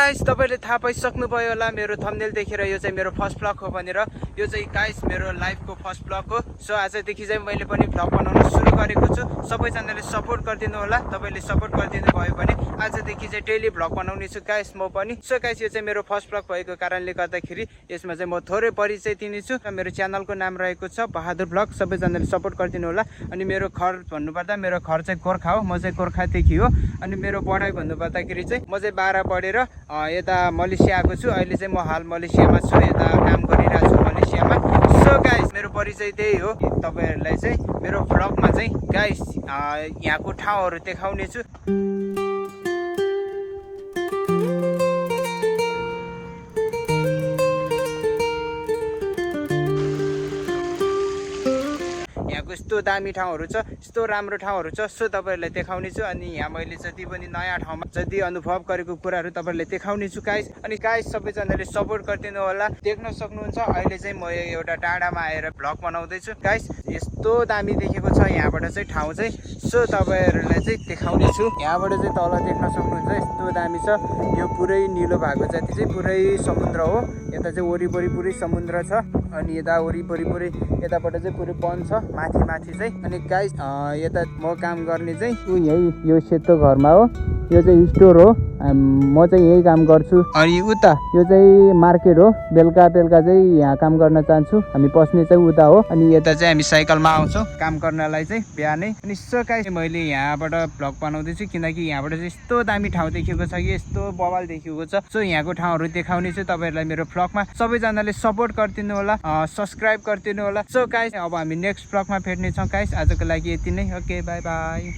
Guys तपाईले थाहा पाइसक्नुभयो होला मेरो थम्बनेल देखेर यो चाहिँ मेरो फर्स्ट ब्लग हो भनेर। यो चाहिँ गाइस मेरो लाइफको फर्स्ट ब्लग हो। सो आजदेखि चाहिँ मैले पनि ब्लग बनाउन सुरु गरेको छु। सबैजनाले सपोर्ट गरिदिनु होला। तपाईले सपोर्ट गरिदिनु भयो भने आजदेखि चाहिँ डेली ब्लग बनाउने छु गाइस म पनि। सो गाइस यो चाहिँ मेरो फर्स्ट ब्लग भएको कारणले गर्दाखेरि यसमा चाहिँ म थोरै परिचय दिनेछु। मेरो च्यानलको नाम रहेको छ बहादुर ब्लग। सबैजनाले सपोर्ट गरिदिनु होला। अनि मेरो घर भन्नुपर्दा मेरो घर चाहिँ गोर्खा हो। म चाहिँ गोर्खादेखि हो। अनि मेरो पढाइ भन्नुपर्दाखेरि चाहिँ म चाहिँ 12 पढेर यता मलेसिया आएको छु। अहिले चाहिँ म हाल मलेसियामा छु। यता काम गरिरहेको छु मलेसियामा। सो गाइस मेरो परिचय त्यही हो। तपाईहरुलाई चाहिँ मेरो ब्लगमा चाहिँ गाइस यहाँको ठाउँहरु देखाउने छु। यस्तो दामी ठाउँहरु छ, यस्तो राम्रो ठाउँहरु छ। सो तपाईहरुलाई देखाउने छु। अनि यहाँ मैले जति पनि नयाँ ठाउँमा जति अनुभव गरेको कुराहरु तपाईहरुलाई देखाउने छु गाइस। अनि गाइस सबैजनाले सपोर्ट गरिदिनु होला। देख्न सक्नुहुन्छ अहिले चाहिँ म एउटा डाँडामा आएर भ्लग बनाउँदै छु गाइस। यस्तो दामी देखेको छ यहाँबाट चाहिँ ठाउँ चाहिँ। सो तपाईहरुलाई चाहिँ देखाउने छु। यहाँबाट चाहिँ तल देख्न सक्नुहुन्छ यस्तो दामी छ। यो पुरै निलो भएको जति चाहिँ पुरै समुद्र हो। यता चाहिँ वरिपरि पुरै समुद्र छ। अनि यता वरिपरि पुरै यताबाट चाहिँ पुरै वन छ माथि चाहिँ। अनि गाइस यता म काम गर्ने चाहिँ यही यो सेतो घरमा हो। यो चाहिँ स्टोर हो। म चाहिँ यही काम गर्छु। अनि उता यो चाहिँ मार्केट हो। बेलुका चाहिँ यहाँ काम गर्न चाहन्छु। हामी पस्ने चाहिँ उता हो। अनि यता चाहिँ हामी साइकलमा आउँछौँ काम गर्नलाई चाहिँ बिहानै। अनि सो गाइस मैले यहाँबाट भ्लग बनाउँदैछु किनकि यहाँबाट चाहिँ यस्तो दामी ठाउँ देखेको छ कि यस्तो बवाल देखेको छ। सो यहाँको ठाउँहरू देखाउने छु तपाईहरुलाई मेरो भ्लगमा। सबैजनाले सपोर्ट गरिदिनु होला, सब्स्क्राइब गरिदिनु होला। सो गाइस अब हामी नेक्स्ट भ्लगमा भेट्ने छौँ गाइस। आजको लागि यति नै। Okay by by.